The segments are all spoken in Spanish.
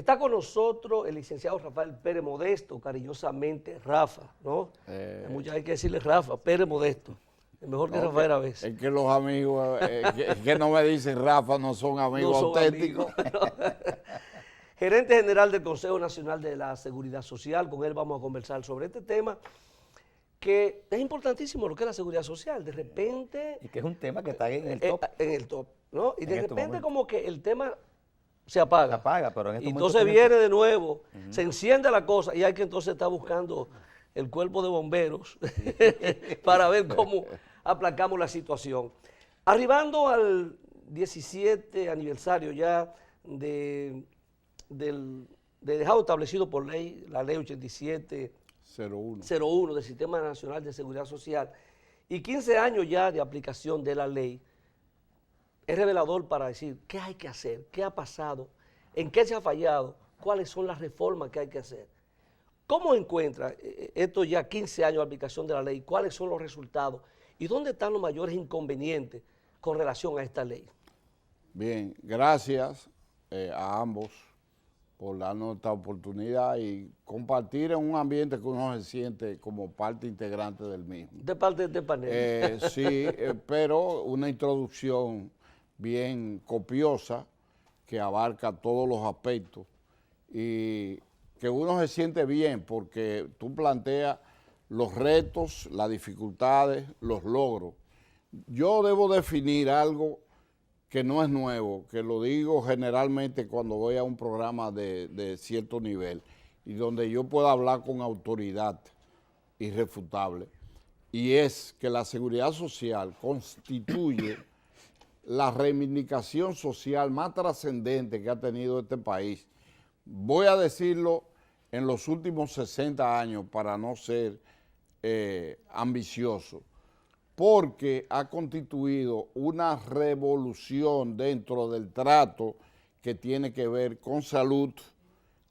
Está con nosotros el licenciado Rafael Pérez Modesto, cariñosamente Rafa, ¿no? Muchas hay que decirle Rafa, Pérez Modesto. Es mejor que Rafael a veces. Es que los amigos, que no me dicen Rafa, no son amigos No son auténticos. amigos. Gerente general del Consejo Nacional de la Seguridad Social, con él vamos a conversar sobre este tema, que es importantísimo lo que es la seguridad social. De repente... Y que es un tema que está en el top. En el top, ¿no? Y de En estos repente momentos. como que el tema se apaga. Se apaga, pero en estos Y momentos entonces tiene- viene de nuevo, se enciende la cosa y hay que entonces estar buscando el cuerpo de bomberos para ver cómo aplacamos la situación. Arribando al 17 aniversario ya de dejado establecido por ley, la ley 8701 del Sistema Nacional de Seguridad Social y 15 años ya de aplicación de la ley, es revelador para decir qué hay que hacer, qué ha pasado, en qué se ha fallado, cuáles son las reformas que hay que hacer. ¿Cómo encuentra esto ya 15 años de aplicación de la ley? ¿Cuáles son los resultados? ¿Y dónde están los mayores inconvenientes con relación a esta ley? Bien, gracias a ambos por darnos esta oportunidad y compartir en un ambiente que uno se siente como parte integrante del mismo. De parte de este panel. Sí, pero una introducción bien copiosa que abarca todos los aspectos y que uno se siente bien porque tú planteas los retos, las dificultades, los logros. Yo debo definir algo que no es nuevo, que lo digo generalmente cuando voy a un programa de cierto nivel y donde yo pueda hablar con autoridad irrefutable, y es que la seguridad social constituye la reivindicación social más trascendente que ha tenido este país. Voy a decirlo en los últimos 60 años para no ser ambicioso, porque ha constituido una revolución dentro del trato que tiene que ver con salud,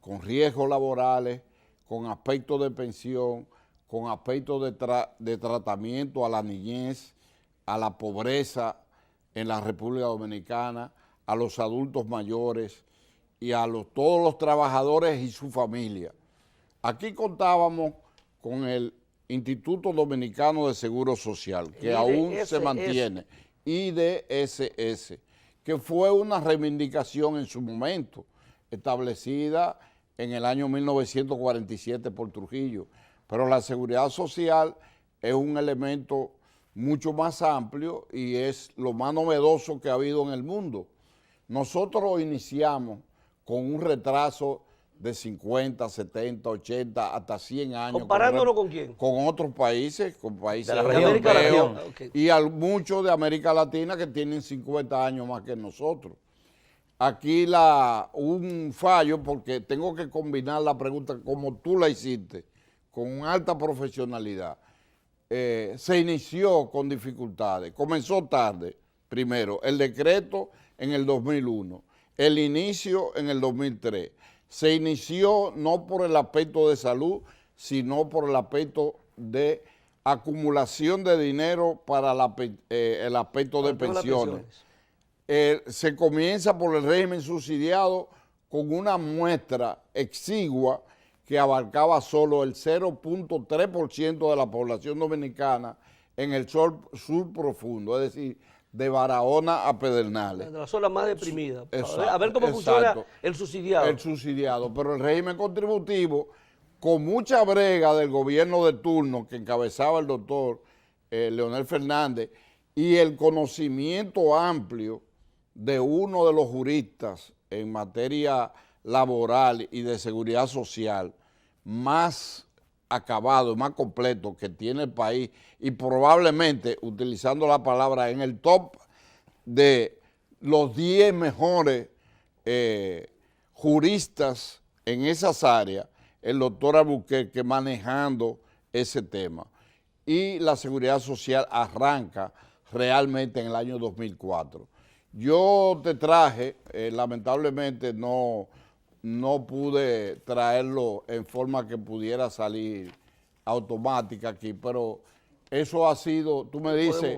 con riesgos laborales, con aspectos de pensión, con aspectos de tratamiento a la niñez, a la pobreza en la República Dominicana, a los adultos mayores y a todos los trabajadores y su familia. Aquí contábamos con el Instituto Dominicano de Seguro Social, que aún se mantiene, IDSS, que fue una reivindicación en su momento, establecida en el año 1947 por Trujillo, pero la seguridad social es un elemento mucho más amplio y es lo más novedoso que ha habido en el mundo. Nosotros iniciamos con un retraso de 50, 70, 80, hasta 100 años. ¿Comparándolo con quién? Con otros países, con países De la región. europeos Okay. y muchos de América Latina que tienen 50 años más que nosotros. Aquí un fallo, porque tengo que combinar la pregunta como tú la hiciste, con alta profesionalidad. Se inició con dificultades, comenzó tarde, primero, el decreto en el 2001, el inicio en el 2003. Se inició no por el aspecto de salud, sino por el aspecto de acumulación de dinero para el aspecto de pensiones. Se comienza por el régimen subsidiado con una muestra exigua que abarcaba solo el 0.3% de la población dominicana en el sur profundo, es decir, de Barahona a Pedernales. De la zona más deprimida. Exacto, A ver cómo funciona el subsidiado. El subsidiado, pero el régimen contributivo, con mucha brega del gobierno de turno que encabezaba el doctor Leonel Fernández y el conocimiento amplio de uno de los juristas en materia laboral y de seguridad social más acabado, más completo que tiene el país y probablemente, utilizando la palabra, en el top de los 10 mejores juristas en esas áreas, el doctor Albuquerque manejando ese tema. Y la seguridad social arranca realmente en el año 2004. Yo te traje, lamentablemente no pude traerlo en forma que pudiera salir automática aquí, pero eso ha sido, tú me dices,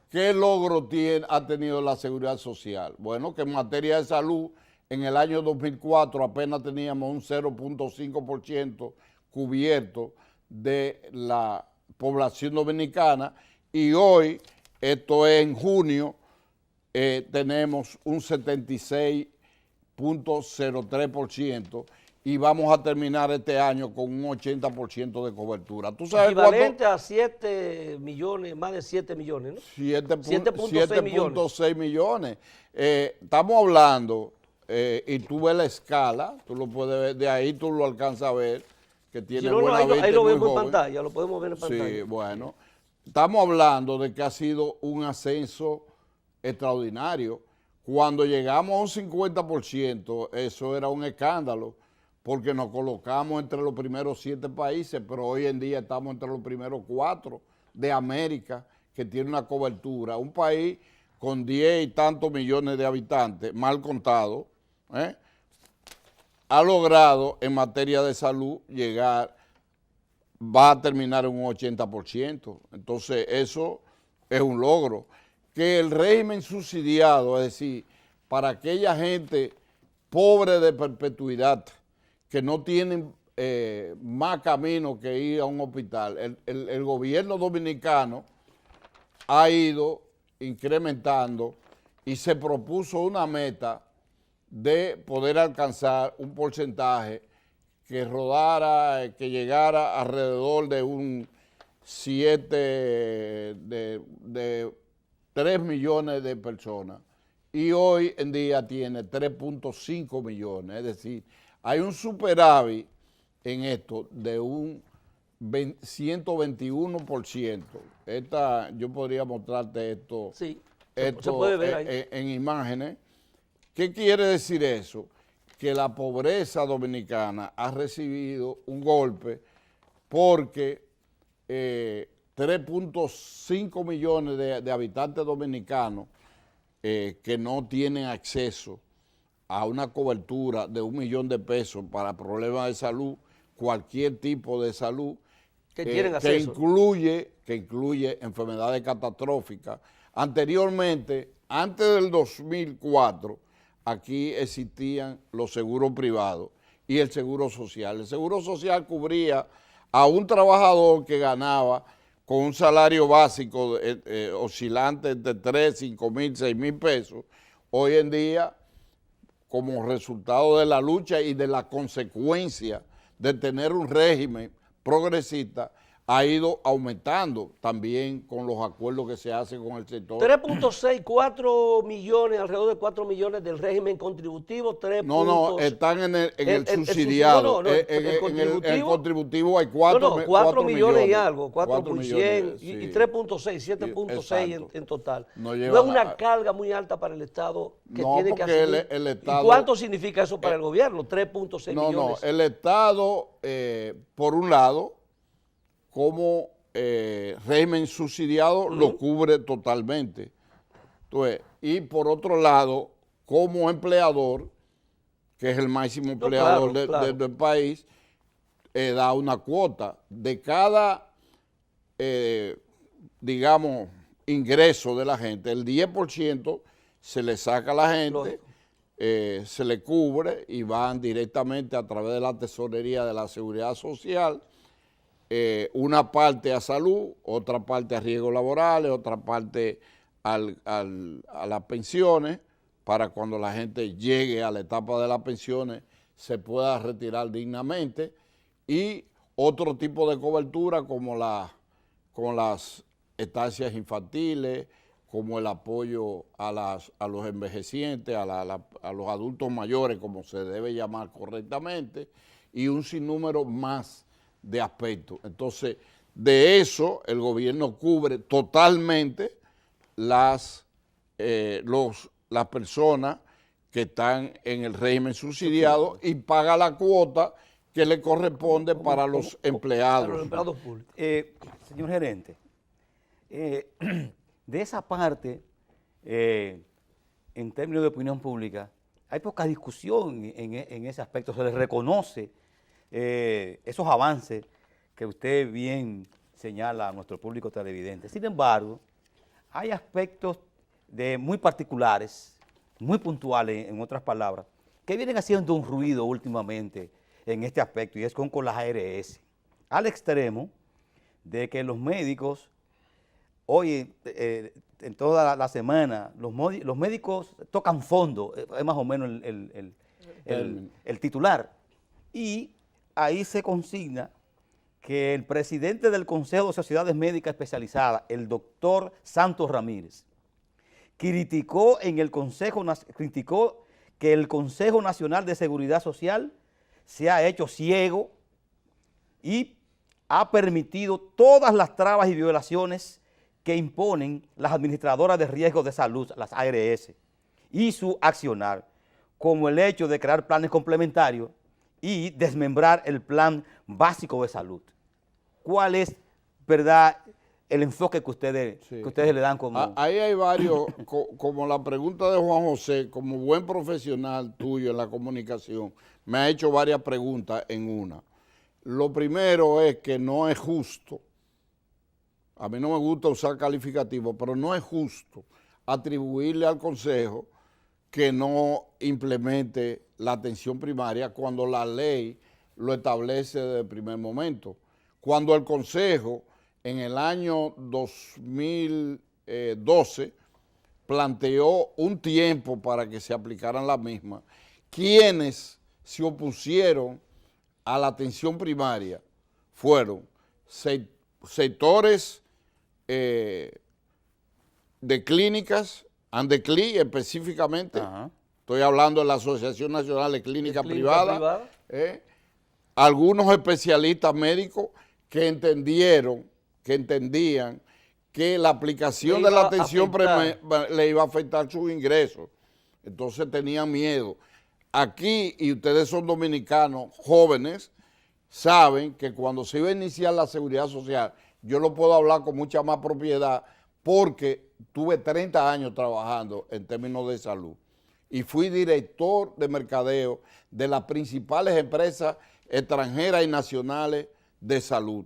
¿qué logro ha tenido la seguridad social? Bueno, que en materia de salud en el año 2004 apenas teníamos un 0.5% cubierto de la población dominicana y hoy, esto es en junio, tenemos un 76.03% y vamos a terminar este año con un 80% de cobertura. ¿Tú sabes equivalente a 7 millones, más de 7 millones, ¿no? 7.6 millones. Estamos hablando, y tú ves la escala, tú lo puedes ver, de ahí tú lo alcanzas a ver, que tiene Si no, buena vista ahí y lo muy vemos en joven. pantalla, lo podemos ver en pantalla. Sí, bueno. Estamos hablando de que ha sido un ascenso extraordinario. Cuando llegamos a un 50%, eso era un escándalo, porque nos colocamos entre los primeros 7 países, pero hoy en día estamos entre los primeros 4 de América que tiene una cobertura. Un país con 10 y tantos millones de habitantes, mal contado, ha logrado en materia de salud llegar, va a terminar en un 80%. Entonces eso es un logro. Que el régimen subsidiado, es decir, para aquella gente pobre de perpetuidad, que no tienen más camino que ir a un hospital, el gobierno dominicano ha ido incrementando y se propuso una meta de poder alcanzar un porcentaje que rodara, que llegara alrededor de un 3 millones de personas. Y hoy en día tiene 3.5 millones, es decir, hay un superávit en esto de un 121%. Yo podría mostrarte esto, Sí, esto se puede ver ahí. en imágenes. ¿Qué quiere decir eso? Que la pobreza dominicana ha recibido un golpe porque 3.5 millones de habitantes dominicanos que no tienen acceso a una cobertura de $1 millón de pesos para problemas de salud, cualquier tipo de salud, Que tienen acceso. que incluye enfermedades catastróficas. Anteriormente, antes del 2004, aquí existían los seguros privados y el seguro social. El seguro social cubría a un trabajador que ganaba con un salario básico oscilante entre 3, 5 mil, 6 mil pesos. Hoy en día, como resultado de la lucha y de la consecuencia de tener un régimen progresista, ha ido aumentando también con los acuerdos que se hacen con el sector. 3.6, 4 millones, alrededor de 4 millones del régimen contributivo, 3. No, están en el subsidiado. En el contributivo hay 4 millones y algo, 4 por millones, 100 y sí. 3.6, 7.6 en total. No No lleva es una carga muy alta para el Estado que No, tiene que porque asumir. el Estado- ¿Y cuánto significa eso para el gobierno? 3.6 No, millones. el Estado, por un lado, como régimen subsidiado, lo cubre totalmente. Entonces, y por otro lado, como empleador, que es el máximo empleador claro. del país, da una cuota de cada, digamos, ingreso de la gente. El 10% se le saca a la gente, se le cubre y van directamente a través de la tesorería de la Seguridad Social, una parte a salud, otra parte a riesgos laborales, otra parte a las pensiones, para cuando la gente llegue a la etapa de las pensiones se pueda retirar dignamente, y otro tipo de cobertura como las estancias infantiles, como el apoyo a los envejecientes, a los adultos mayores, como se debe llamar correctamente, y un sinnúmero más de aspectos. Entonces, de eso el gobierno cubre totalmente las personas que están en el régimen subsidiado y paga la cuota que le corresponde para los empleados. Para los empleados públicos. Señor gerente, de esa parte, en términos de opinión pública, hay poca discusión en ese aspecto. Se les reconoce esos avances que usted bien señala a nuestro público televidente. Sin embargo, hay aspectos muy particulares, muy puntuales, en otras palabras, que vienen haciendo un ruido últimamente en este aspecto, y es con las ARS, al extremo de que los médicos, hoy, en toda la semana, los médicos tocan fondo, es más o menos el titular, y ahí se consigna que el presidente del Consejo de Sociedades Médicas Especializadas, el doctor Santos Ramírez, criticó que el Consejo Nacional de Seguridad Social se ha hecho ciego y ha permitido todas las trabas y violaciones que imponen las administradoras de riesgo de salud, las ARS, y su accionar, como el hecho de crear planes complementarios y desmembrar el plan básico de salud. ¿Cuál es, verdad, el enfoque que ustedes le dan como...? Ahí hay varios, como la pregunta de Juan José, como buen profesional tuyo en la comunicación, me ha hecho varias preguntas en una. Lo primero es que no es justo, a mí no me gusta usar calificativos, pero no es justo atribuirle al Consejo que no implemente la atención primaria cuando la ley lo establece desde el primer momento. Cuando el Consejo en el año 2012 planteó un tiempo para que se aplicaran las mismas, quienes se opusieron a la atención primaria fueron sectores de clínicas, Andeclí específicamente, estoy hablando de la Asociación Nacional de Clínicas Privadas, algunos especialistas médicos que entendían que la aplicación de la atención le iba a afectar sus ingresos, entonces tenían miedo. Aquí, y ustedes son dominicanos jóvenes, saben que cuando se iba a iniciar la seguridad social, yo lo puedo hablar con mucha más propiedad porque tuve 30 años trabajando en términos de salud y fui director de mercadeo de las principales empresas extranjeras y nacionales de salud.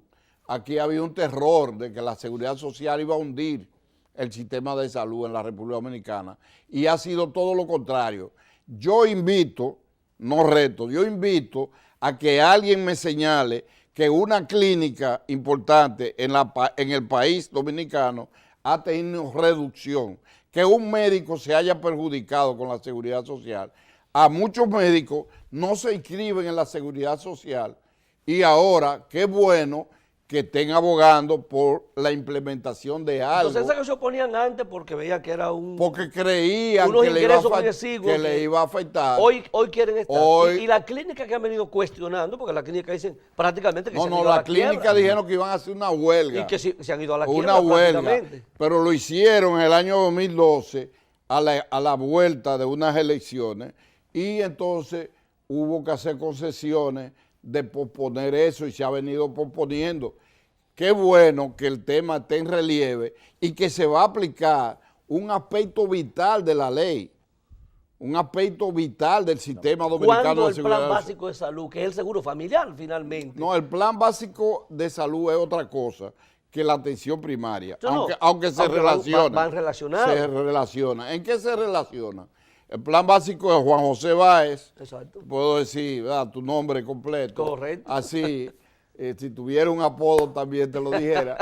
Aquí había un terror de que la seguridad social iba a hundir el sistema de salud en la República Dominicana y ha sido todo lo contrario. Yo invito, no reto, yo invito a que alguien me señale que una clínica importante en el país dominicano ha tenido reducción, que un médico se haya perjudicado con la seguridad social. A muchos médicos no se inscriben en la seguridad social y ahora, qué bueno que estén abogando por la implementación de algo. Entonces, esas que se oponían antes porque veían que era porque creían unos que ingresos le iba a afectar. Hoy quieren estar. Y la clínica que han venido cuestionando, porque la clínica dicen prácticamente que se han ido a la quiebra. Clínica dijeron que iban a hacer una huelga. Y que se han ido a la quiebra. Una huelga. Pero lo hicieron en el año 2012 a la vuelta de unas elecciones y entonces hubo que hacer concesiones de posponer eso y se ha venido posponiendo. Qué bueno que el tema esté en relieve y que se va a aplicar un aspecto vital de la ley, un aspecto vital del sistema dominicano de seguridad. ¿Cuándo el plan básico de salud, que es el seguro familiar finalmente? No, el plan básico de salud es otra cosa que la atención primaria, aunque se relaciona. Van relacionados. Se relaciona. ¿En qué se relaciona? El plan básico de Juan José Báez, exacto, puedo decir, ¿verdad?, tu nombre completo. Correcto. Así, si tuviera un apodo también te lo dijera.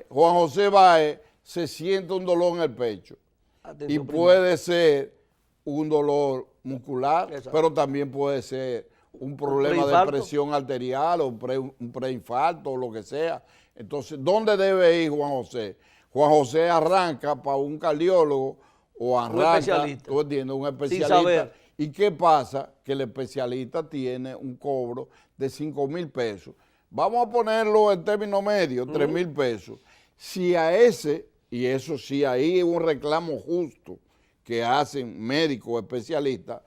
Juan José Báez se siente un dolor en el pecho. Atención, y puede ser un dolor muscular, exacto, pero también puede ser un problema de presión arterial o un preinfarto o lo que sea. Entonces, ¿dónde debe ir Juan José? Juan José arranca para un cardiólogo o arranca, tú entiendes, un especialista. ¿Y qué pasa? Que el especialista tiene un cobro de 5,000 pesos. Vamos a ponerlo en términos medios, 3,000 pesos. Si a ese, y eso sí, ahí es un reclamo justo que hacen médicos especialistas,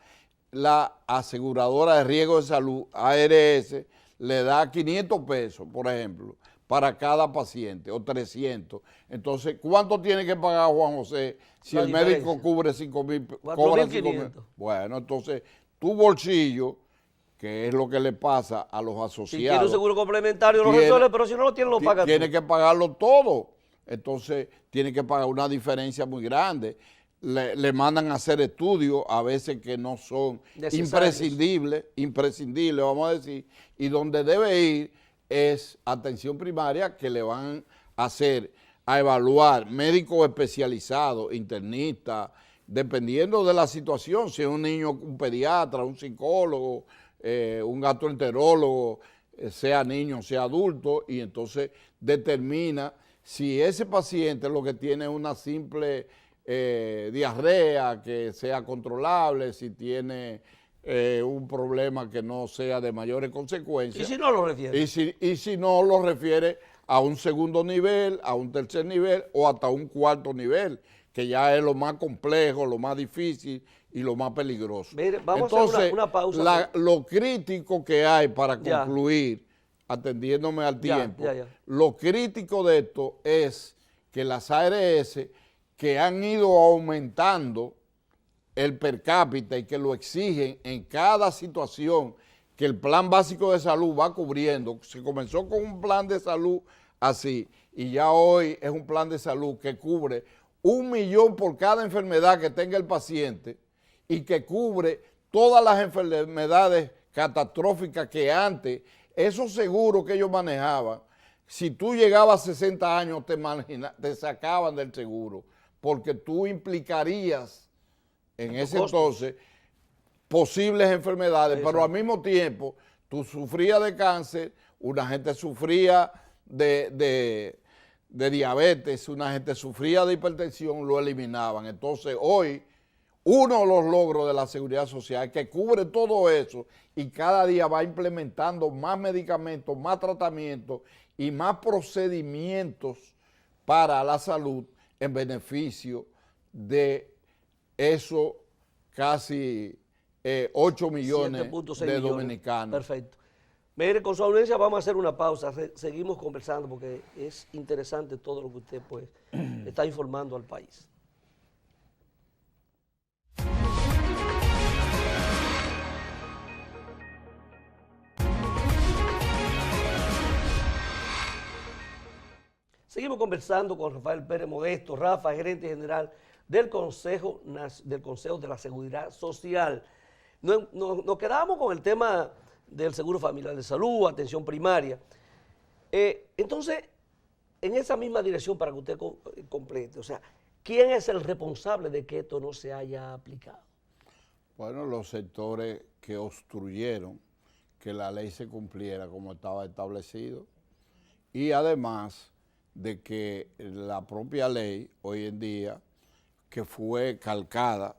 la aseguradora de riesgo de salud, ARS, le da 500 pesos, por ejemplo, para cada paciente, o 300. Entonces, ¿cuánto tiene que pagar Juan José si el médico cubre 5,000, cobra 5,000? Bueno, entonces, tu bolsillo, que es lo que le pasa a los asociados. Si tiene un seguro complementario, lo resuelve, pero si no lo tiene, lo paga. Tiene que pagarlo todo. Entonces, tiene que pagar una diferencia muy grande. le mandan a hacer estudios, a veces que no son imprescindibles, vamos a decir, y donde debe ir es atención primaria, que le van a hacer, a evaluar médicos especializados, internistas, dependiendo de la situación, si es un niño, un pediatra, un psicólogo, un gastroenterólogo, sea niño, sea adulto, y entonces determina si ese paciente lo que tiene es una simple diarrea que sea controlable, si tiene un problema que no sea de mayores consecuencias. ¿Y si no lo refiere? Y si no, lo refiere a un segundo nivel, a un tercer nivel o hasta un cuarto nivel, que ya es lo más complejo, lo más difícil y lo más peligroso. Mire, vamos a hacer una pausa. Lo crítico que hay para concluir, atendiéndome al tiempo, lo crítico de esto es que las ARS que han ido aumentando el per cápita y que lo exigen en cada situación que el plan básico de salud va cubriendo. Se comenzó con un plan de salud así y ya hoy es un plan de salud que cubre 1 millón por cada enfermedad que tenga el paciente y que cubre todas las enfermedades catastróficas que antes, esos seguros que ellos manejaban, si tú llegabas a 60 años te sacaban del seguro, porque tú implicarías en ese entonces posibles enfermedades, pero al mismo tiempo tú sufrías de cáncer, una gente sufría de diabetes, una gente sufría de hipertensión, lo eliminaban. Entonces hoy uno de los logros de la seguridad social es que cubre todo eso y cada día va implementando más medicamentos, más tratamientos y más procedimientos para la salud en beneficio de esos casi 8 millones de dominicanos. Perfecto. Mire, con su audiencia vamos a hacer una pausa, seguimos conversando porque es interesante todo lo que usted pues está informando al país. Seguimos conversando con Rafael Pérez Modesto, Rafa, gerente general del Consejo de la Seguridad Social. Nos quedamos con el tema del Seguro Familiar de Salud, atención primaria. Entonces, en esa misma dirección para que usted complete, o sea, ¿quién es el responsable de que esto no se haya aplicado? Bueno, los sectores que obstruyeron que la ley se cumpliera como estaba establecido y además de que la propia ley hoy en día, que fue calcada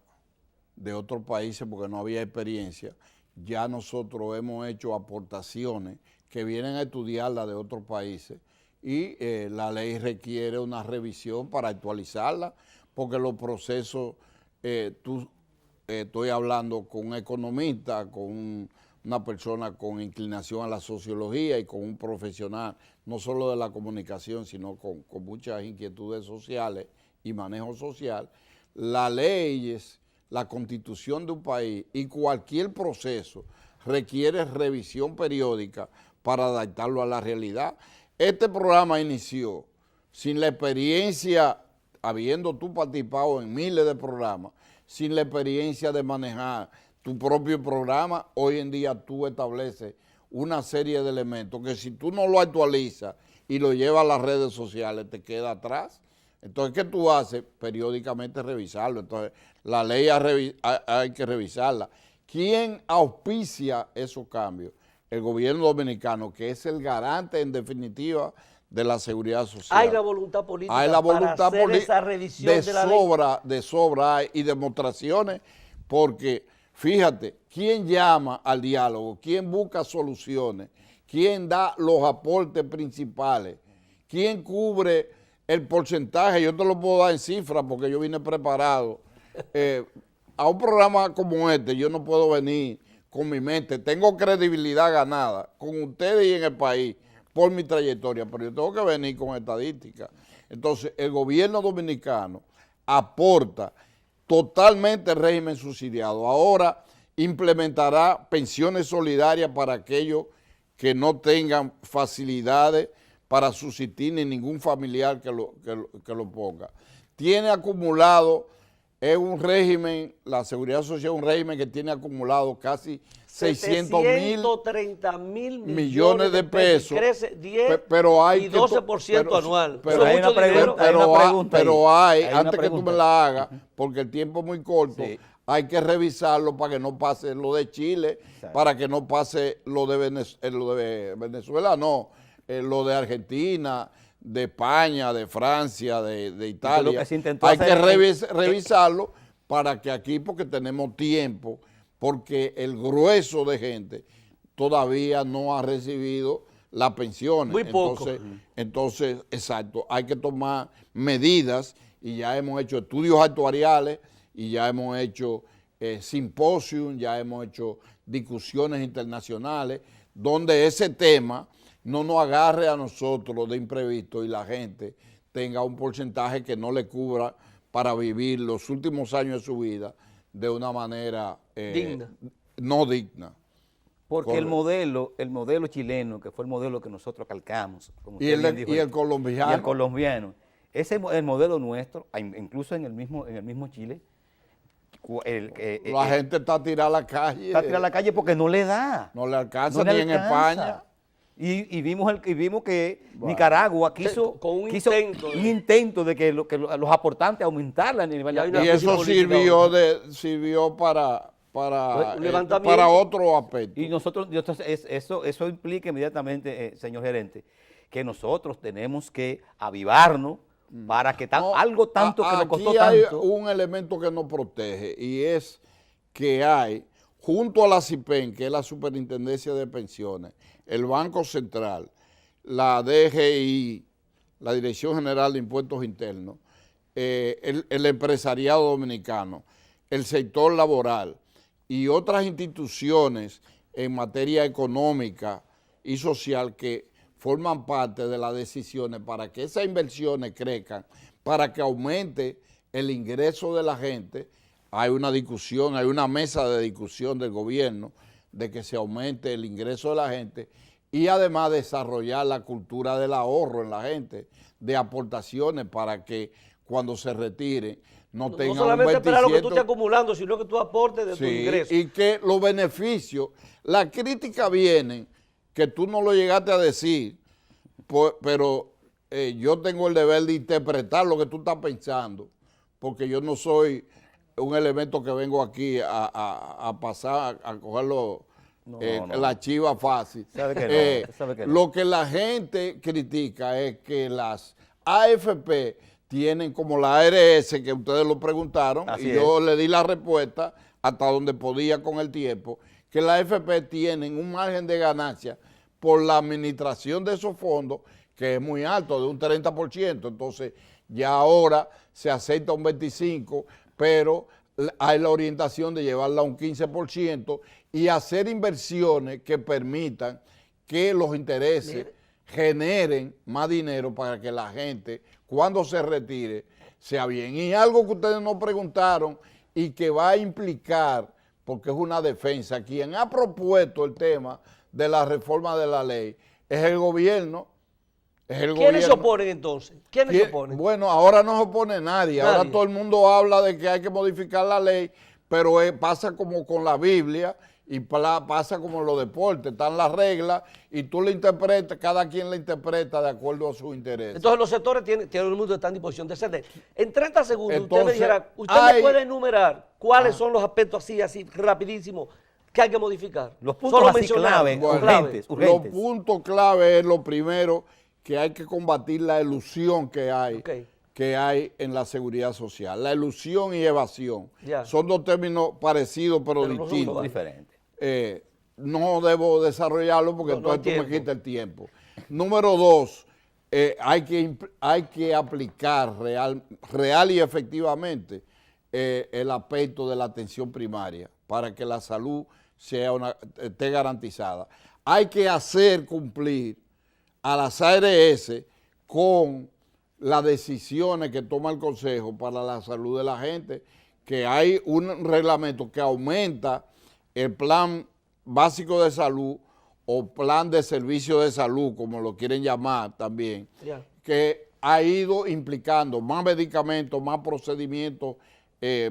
de otros países porque no había experiencia, ya nosotros hemos hecho aportaciones que vienen a estudiarla de otros países y la ley requiere una revisión para actualizarla porque los procesos, estoy hablando con un economista, con una persona con inclinación a la sociología y con un profesional, no solo de la comunicación, sino con muchas inquietudes sociales y manejo social. Las leyes, la constitución de un país y cualquier proceso requiere revisión periódica para adaptarlo a la realidad. Este programa inició sin la experiencia, habiendo tú participado en miles de programas, sin la experiencia de manejar tu propio programa. Hoy en día tú estableces una serie de elementos que si tú no lo actualizas y lo llevas a las redes sociales te queda atrás. Entonces, ¿qué tú haces? Periódicamente revisarlo. Entonces, la ley hay que revisarla. ¿Quién auspicia esos cambios? El gobierno dominicano, que es el garante en definitiva de la seguridad social. Hay la voluntad política para hacer esa revisión de la ley. De sobra hay y demostraciones, porque fíjate, ¿quién llama al diálogo? ¿Quién busca soluciones? ¿Quién da los aportes principales? ¿Quién cubre el porcentaje? Yo te lo puedo dar en cifras porque yo vine preparado. A un programa como este yo no puedo venir con mi mente. Tengo credibilidad ganada con ustedes y en el país por mi trayectoria, pero yo tengo que venir con estadísticas. Entonces, el gobierno dominicano aporta totalmente el régimen subsidiado. Ahora implementará pensiones solidarias para aquellos que no tengan facilidades para subsistir ni ningún familiar que lo ponga. Tiene acumulado es un régimen, la seguridad social es un régimen que tiene acumulado casi 630.000 millones de pesos. Crece 10 pero hay y 12% anual. Pero Eso es hay mucho una dinero. pregunta ahí. Antes que tú me la hagas, porque el tiempo es muy corto, Sí. hay que revisarlo para que no pase lo de Chile, Exacto. para que no pase lo de Venezuela, no, lo de Argentina, de España, de Francia, de Italia. que se intentó Hay que hacer revisarlo para que aquí, porque tenemos tiempo, porque el grueso de gente todavía no ha recibido las pensiones. Muy poco. Entonces, exacto, hay que tomar medidas y ya hemos hecho estudios actuariales y ya hemos hecho simposios, ya hemos hecho discusiones internacionales donde ese tema no nos agarre a nosotros de imprevisto y la gente tenga un porcentaje que no le cubra para vivir los últimos años de su vida de una manera Digna. no digna. Porque el Correcto. modelo chileno, que fue el modelo que nosotros calcamos, como Y usted bien dijo, el colombiano. y el colombiano, ese es el modelo nuestro, incluso en el mismo Chile, La gente está tirada a la calle. está tirada a la calle porque no le da. No le alcanza No ni le en alcanza. España. Y vimos que Nicaragua quiso, con un quiso intento de- un intento de que los aportantes aumentarla a nivel Y hay Y una nacional. eso política sirvió Un levantamiento. para otro aspecto. Y nosotros, eso implica inmediatamente, señor gerente, que nosotros tenemos que avivarnos para que No, algo tanto que nos costó aquí hay tanto. un elemento que nos protege y es que hay, junto a la CIPEN, que es la Superintendencia de Pensiones, el Banco Central, la DGI, la Dirección General de Impuestos Internos, el empresariado dominicano, el sector laboral y otras instituciones en materia económica y social que forman parte de las decisiones para que esas inversiones crezcan, para que aumente el ingreso de la gente. Hay una discusión, hay una mesa de discusión del gobierno de que se aumente el ingreso de la gente y además desarrollar la cultura del ahorro en la gente, de aportaciones para que cuando se retire no tengan No solamente un esperar lo que tú 27%. estés acumulando, sino que tú aportes de tu Sí, ingreso. y que los beneficios, la crítica viene, que tú no lo llegaste a decir, pero yo tengo el deber de interpretar lo que tú estás pensando, porque yo no soy un elemento que vengo aquí a pasar, a cogerlo, No. la chiva fácil. Sabe que no, sabe que no. Lo que la gente critica es que las AFP tienen como la ARS, que ustedes lo preguntaron, Así y yo le di la respuesta hasta donde podía con el tiempo, que las AFP tienen un margen de ganancia por la administración de esos fondos que es muy alto, de un 30%, entonces ya ahora se acepta un 25%, pero hay la orientación de llevarla a un 15% y hacer inversiones que permitan que los intereses generen más dinero para que la gente, cuando se retire, sea bien. Y algo que ustedes nos preguntaron y que va a implicar, porque es una defensa, quien ha propuesto el tema de la reforma de la ley es el gobierno. ¿Quiénes se oponen entonces? ¿Quiénes se oponen? Bueno, ahora no se opone nadie. Ahora Nadie. todo el mundo habla de que hay que modificar la ley, pero pasa como con la Biblia y pasa como en los deportes. Están las reglas y tú la interpretas, cada quien la interpreta de acuerdo a su interés. Entonces los sectores tienen el mundo está en disposición de ceder. En 30 segundos, usted me Entonces, dijera, usted hay- me puede enumerar cuáles son los aspectos así, rapidísimo, que hay que modificar. Los puntos Solo así mencionar, clave, clave. urgentes. Los puntos clave es lo primero, que hay que combatir la ilusión que hay, Ok. en la seguridad social. La ilusión y evasión. Ya. Son dos términos parecidos pero Pero no son distintos. iguales. Diferente. No debo desarrollarlo porque No hay entonces tú me tiempo. quitas el tiempo. Número dos, hay que aplicar real y efectivamente el aspecto de la atención primaria para que la salud esté garantizada. Hay que hacer cumplir a las ARS con las decisiones que toma el Consejo para la salud de la gente, que hay un reglamento que aumenta el plan básico de salud o plan de servicio de salud, como lo quieren llamar también, Ya. que ha ido implicando más medicamentos, más procedimientos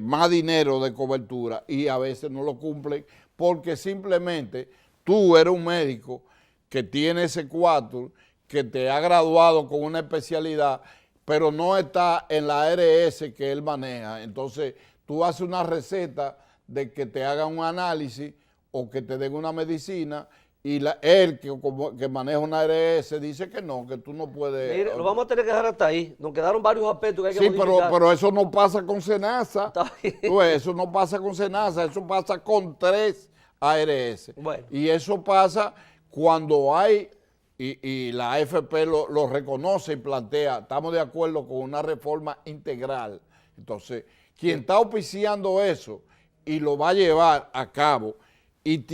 más dinero de cobertura y a veces no lo cumplen porque simplemente tú eres un médico que tiene ese cuatro, que te ha graduado con una especialidad, pero no está en la ARS que él maneja. Entonces tú haces una receta de que te hagan un análisis o que te den una medicina y él que maneja una ARS dice que no, que tú no puedes... Mire, lo vamos a tener que dejar hasta ahí. Nos quedaron varios aspectos que hay que Sí, modificar. pero eso no pasa con SENASA. Está bien. Eso no pasa con SENASA, eso pasa con 3 ARS. Bueno. Y eso pasa cuando hay, y la AFP lo reconoce y plantea, estamos de acuerdo con una reforma integral. Entonces, quien está auspiciando eso y lo va a llevar a cabo y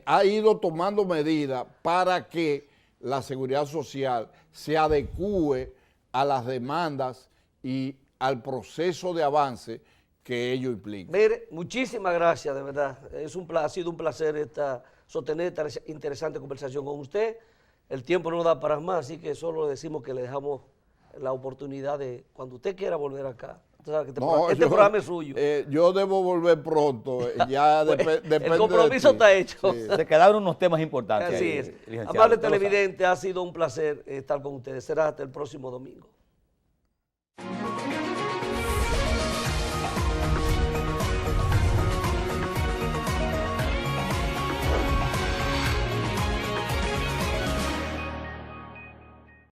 ha ido tomando medidas para que la seguridad social se adecúe a las demandas y al proceso de avance que ello implica. Mire, muchísimas gracias, de verdad. Ha sido un placer sostener esta interesante conversación con usted. El tiempo no da para más, así que solo le decimos que le dejamos la oportunidad de, cuando usted quiera volver acá. Usted sabe que este programa es suyo. Yo debo volver pronto, ya depende el compromiso de ti. está hecho. Sí. Se quedaron unos temas importantes. Así ahí, es. licenciado. Amable Usted lo sabe. televidente, ha sido un placer estar con ustedes. Será hasta el próximo domingo.